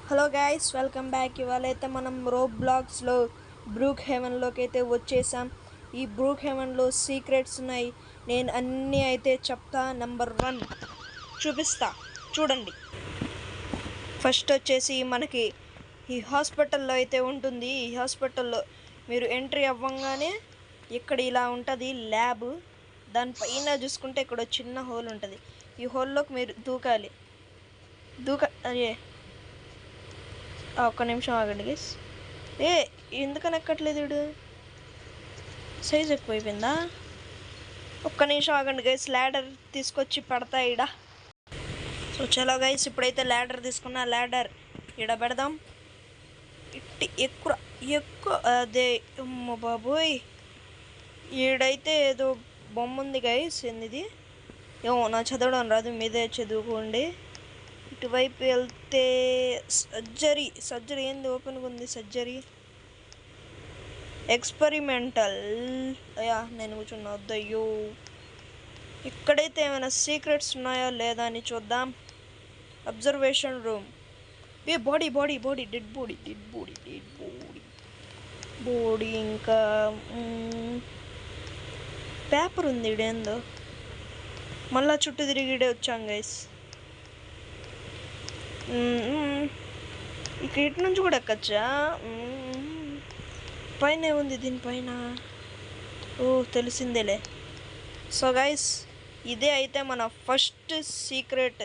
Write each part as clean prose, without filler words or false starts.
Hello guys, welcome back. ఇవాళ అయితే మనం రోబ్లాక్స్లో బ్రూక్ హెవెన్లోకి అయితే వచ్చేసాం. ఈ బ్రూక్ హెవెన్లో సీక్రెట్స్ ఉన్నాయి. నేను అన్నీ అయితే చెప్తా. నెంబర్ 1 చూపిస్తా, చూడండి. ఫస్ట్ వచ్చేసి మనకి ఈ హాస్పిటల్లో అయితే ఉంటుంది. ఈ హాస్పిటల్లో మీరు ఎంట్రీ అవ్వగానే ఇక్కడ ఇలా ఉంటుంది ల్యాబ్. దానిపైన చూసుకుంటే ఇక్కడ చిన్న హోల్ ఉంటుంది. ఈ హోల్లోకి మీరు దూకాలి. అరే ఒక్క నిమిషం ఆగండి గైస్. ఎందుకని ఎక్కట్లేదు వీడు? సైజ్ ఎక్కువైపోయిందా? ఒక్క నిమిషం ఆగండి గైస్, ల్యాడర్ తీసుకొచ్చి పెడతా ఈడ. సో చలో గైస్, ఇప్పుడైతే ల్యాడర్ తీసుకున్నా. ల్యాడర్ ఈడ పెడదాం. ఎక్కువ అదే అమ్మ బాబోయ్, ఈడైతే ఏదో బొమ్మ ఉంది గైస్. ఇది ఏమో నా చదవడం రాదు, మీదే చదువుకోండి. ఇటువైపు వెళ్తే సర్జరీ ఏంది ఓపెన్గా ఉంది? Surgery experimental. అయ్యా నేను కూర్చున్నా, వద్దయ్యో. ఇక్కడైతే ఏమైనా సీక్రెట్స్ ఉన్నాయా లేదా అని చూద్దాం. Observation room. Body dead body ఇంకా పేపర్ ఉంది. ఇడేందో మళ్ళా చుట్టూ తిరిగిడే వచ్చాం గైస్. ఇక ఇటు నుంచి కూడా ఎక్కచ్చా? పైన ఏముంది దీనిపైన? ఓ తెలిసిందేలే. సో గైస్, ఇదే అయితే మన ఫస్ట్ సీక్రెట్,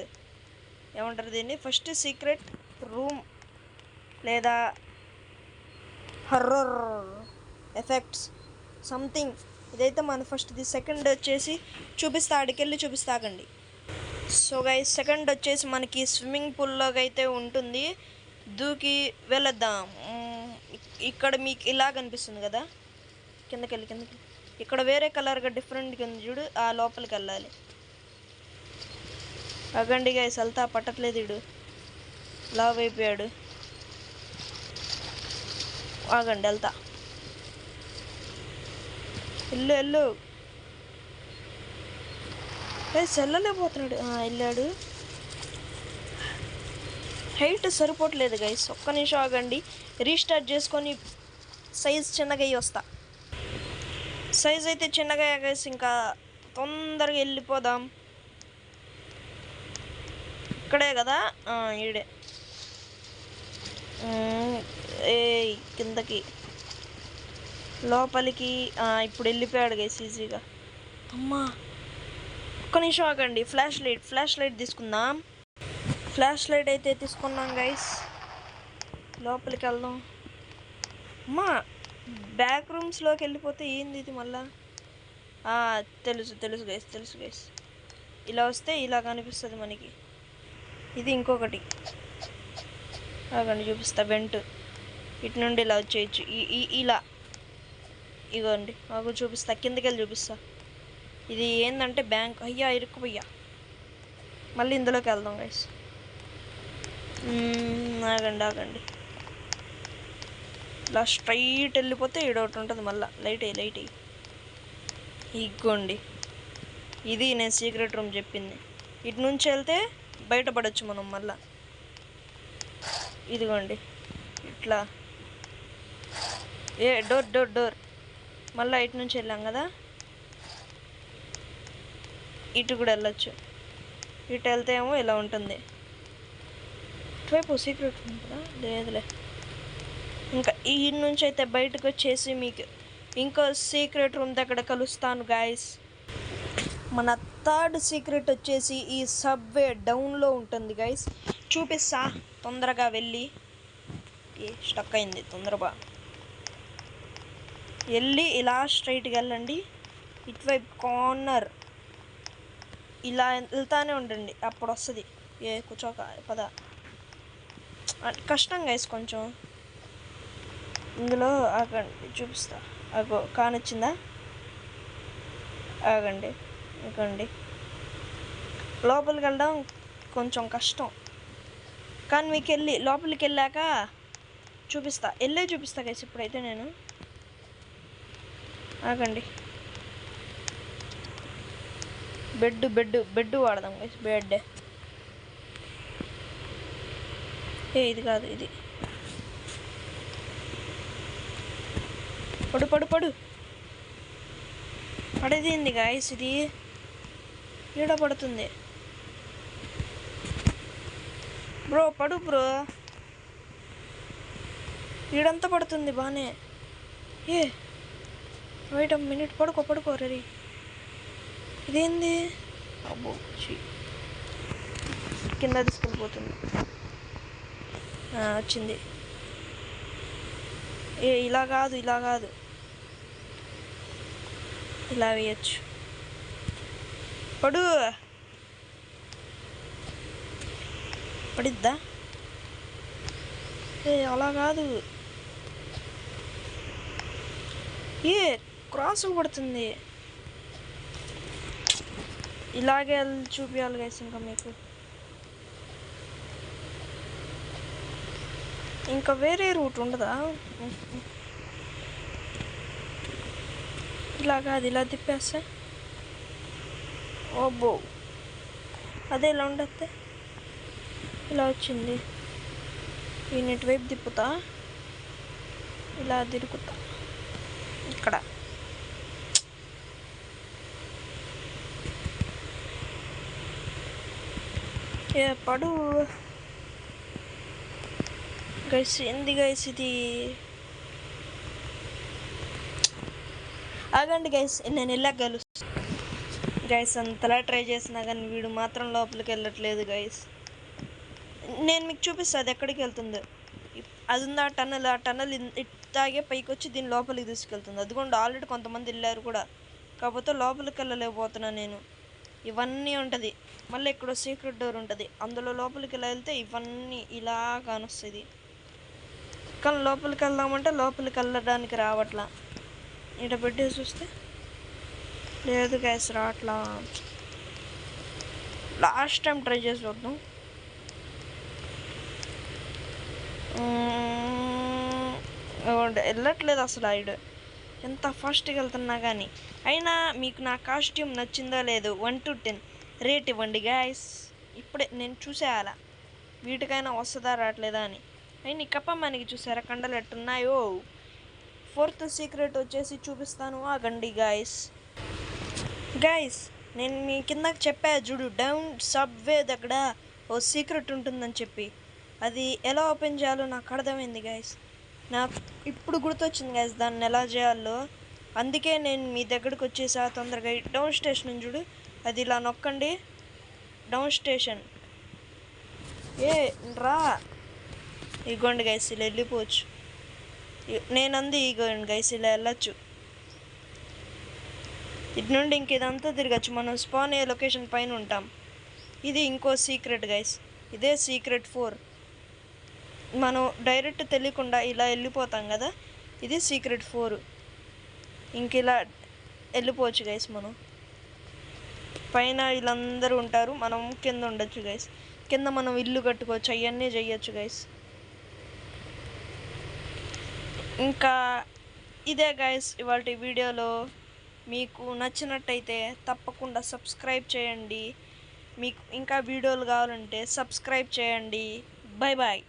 ఏమంటారు దీన్ని, ఫస్ట్ సీక్రెట్ రూమ్ లేదా హర్రర్ ఎఫెక్ట్స్ సంథింగ్. ఇదైతే మన ఫస్ట్ది. సెకండ్ వచ్చేసి చూపిస్తా, ఆడికెళ్ళి చూపిస్తాకండి. సో గైస్, సెకండ్ వచ్చేసి మనకి స్విమ్మింగ్ పూల్లోకి అయితే ఉంటుంది. దూకి వెళ్ళొద్దాం. ఇక్కడ మీకు ఇలా కనిపిస్తుంది కదా, కిందకి. ఇక్కడ వేరే కలర్గా డిఫరెంట్గా ఉంది చూడు, ఆ లోపలికి వెళ్ళాలి. అగండి గైస్, వెళ్తా పట్టట్లేదు. ఇడు లావ్ అయిపోయాడు. ఆగండి, వెళ్తా. వెళ్ళు గైస్, వెళ్ళలేకపోతున్నాడు. వెళ్ళాడు. హైట్ సరిపోవట్లేదు గైస్, ఒక్క నిమిషం ఆగండి. రీస్టార్ట్ చేసుకొని సైజ్ చిన్నగా అయ్యి వస్తా. సైజ్ అయితే చిన్నగా గైస్, ఇంకా తొందరగా వెళ్ళిపోదాం. ఇక్కడే కదా, ఈడే. కిందకి లోపలికి ఇప్పుడు వెళ్ళిపోయాడు గైస్ ఈజీగా. అమ్మా ఒక్క నిమిషం ఆగండి. ఫ్లాష్ లైట్ తీసుకుందాం. ఫ్లాష్ లైట్ అయితే తీసుకున్నాం గైస్. లోపలికి వెళ్దాం. అమ్మా బ్యాక్ రూమ్స్లోకి వెళ్ళిపోతే ఏంది ఇది మళ్ళా? తెలుసు గైస్. ఇలా వస్తే ఇలా కనిపిస్తుంది మనకి. ఇది ఇంకొకటి. ఆగండి చూపిస్తా. వెంట్ ఇటు నుండి ఇలా వచ్చేయచ్చు. ఇలా ఇగోండి, మాకు చూపిస్తా. కిందకి వెళ్ళి చూపిస్తా. ఇది ఏంటంటే బ్యాంక్. అయ్యా ఇరుక్కుపోయ్యా. మళ్ళీ ఇందులోకి వెళ్దాం గైస్. ఆగండి. ఇలా స్ట్రైట్ వెళ్ళిపోతే ఈడొకటి ఉంటుంది. మళ్ళీ లైట్ అయ్యి ఇగోండి, ఇది నేను సీక్రెట్ రూమ్ చెప్పింది. ఇటు నుంచి వెళ్తే బయటపడవచ్చు మనం మళ్ళా. ఇదిగోండి ఇట్లా. డోర్ మళ్ళీ ఇటు నుంచి వెళ్ళాం కదా, ఇటు కూడా వెళ్ళచ్చు. ఇటు వెళ్తే ఏమో ఇలా ఉంటుంది. ఇటువైపు సీక్రెట్ రూమ్ కదా, లేదులే. ఇంకా ఈ నుంచి అయితే బయటకు వచ్చేసి మీకు ఇంకో సీక్రెట్ రూమ్ దగ్గర కలుస్తాను గాయస్. మన థర్డ్ సీక్రెట్ వచ్చేసి ఈ సబ్వే డౌన్లో ఉంటుంది గైస్. చూపిస్తా తొందరగా వెళ్ళి. స్టక్ అయింది. తొందరగా వెళ్ళి ఇలా స్ట్రైట్గా వెళ్ళండి. ఇటువైపు కార్నర్ ఇలా వెళ్తానే ఉండండి, అప్పుడు వస్తుంది. కూర్చోక పద. కష్టం గైస్ కొంచెం. ఇందులో ఆగండి చూపిస్తా. కానొచ్చిందా? ఆగండి. ఇకండి లోపలికి వెళ్ళడం కొంచెం కష్టం, కానీ మీకు లోపలికి వెళ్ళాక చూపిస్తా గైస్. ఇప్పుడైతే నేను ఆగండి. బెడ్ వాడదాం గైస్. బెడ్ ఇది కాదు, ఇది పడు పడు పడు పడేది గాయస్. ఇది ఈడ పడుతుంది బ్రో, పడు బ్రో. ఈడంతా పడుతుంది బాగానే. వెయిట్ మినిట్, పడుకో రెడీ. ఇదేంది? అబ్బో కింద తీసుకెళ్ళిపోతుంది. వచ్చింది. ఇలా కాదు ఇలా వేయచ్చు. పడిద్దా? అలా కాదు, క్రాస్ పడుతుంది. ఇలాగే చూపించాలి గైస్. ఇంకా మీకు ఇంకా వేరే రూట్ ఉండదా? ఇలా కాదు, ఇలా తిప్పేస్తే. ఓబో, అదే ఇలా ఉండద్దే. ఇలా వచ్చింది. ఈయనటి వైపు తిప్పుతా, ఇలా తిరుగుతా. ఇక్కడ పడు గైస్. ఏంది గైస్ ఇది? ఆగండి గైస్, నేను వెళ్ళాక కలుస్తాను గైస్. అంతలా ట్రై చేసినా కానీ వీడు మాత్రం లోపలికి వెళ్ళట్లేదు గైస్. నేను మీకు చూపిస్తాను అది ఎక్కడికి వెళ్తుందో. అది ఉంది, ఆ టన్నల్ ఇట్లాగే పైకి వచ్చి దీని లోపలికి తీసుకెళ్తుంది. అదిగోండి, ఆల్రెడీ కొంతమంది వెళ్ళారు కూడా, కాకపోతే లోపలికి వెళ్ళలేకపోతున్నాను నేను. ఇవన్నీ ఉంటుంది. మళ్ళీ ఇక్కడ సీక్రెట్ డోర్ ఉంటుంది, అందులో లోపలికి ఇలా వెళ్తే ఇవన్నీ ఇలా కానొస్తుంది. కానీ లోపలికి వెళ్దామంటే లోపలికి వెళ్ళడానికి రావట్లా. ఇక్కడ పెట్టేసి చూస్తే లేదు గ్యాస్, రావట్లా. లాస్ట్ టైం ట్రై చేసి చూద్దాం. వెళ్ళట్లేదు అసలు. ఆవిడ ఎంత ఫాస్ట్గా వెళ్తున్నా కానీ. అయినా మీకు నా కాస్ట్యూమ్ నచ్చిందో లేదో 1 to 10 రేట్ ఇవ్వండి గాయస్. ఇప్పుడే నేను చూసేయాలా వీటికైనా వస్తుందా రావట్లేదా అని. అయినా కప్పమ్మనికి చూసారా కండలు ఎట్టున్నాయో. 4th సీక్రెట్ వచ్చేసి చూపిస్తాను, ఆగండి గాయస్. నేను మీ కిందకి చెప్పా చూడు, డౌన్ సబ్వే దగ్గర ఓ సీక్రెట్ ఉంటుందని చెప్పి. అది ఎలా ఓపెన్ చేయాలో నాకు అర్థమైంది గాయస్. నాకు ఇప్పుడు గుర్తొచ్చింది గాయస్ దాన్ని ఎలా చేయాలో. అందుకే నేను మీ దగ్గరకు వచ్చేసా తొందరగా. డౌన్ స్టేషన్ చూడు, అది ఇలా నొక్కండి. డౌన్ స్టేషన్ రా. ఇగోండి గైస్, ఇలా వెళ్ళిపోవచ్చు. నేనంది ఇగోండి గైస్, ఇలా వెళ్ళచ్చు. ఇటు నుండి ఇంక ఇదంతా తిరగచ్చు. మనం స్పాన్ అయ్యే లొకేషన్ పైన ఉంటాం. ఇది ఇంకో సీక్రెట్ గైస్, ఇదే సీక్రెట్ 4. మనం డైరెక్ట్ తెలియకుండా ఇలా వెళ్ళిపోతాం కదా, ఇది సీక్రెట్ 4. ఇంక ఇలా వెళ్ళిపోవచ్చు గైస్. మనం పైన వీళ్ళందరూ ఉంటారు, మనం కింద ఉండొచ్చు గైస్. కింద మనం ఇల్లు కట్టుకోవచ్చు, అవన్నీ చేయొచ్చు గైస్. ఇంకా ఇదే గైస్ ఇవాళ వీడియోలో. మీకు నచ్చినట్టయితే తప్పకుండా సబ్స్క్రైబ్ చేయండి. మీకు ఇంకా వీడియోలు కావాలంటే సబ్స్క్రైబ్ చేయండి. Bye bye.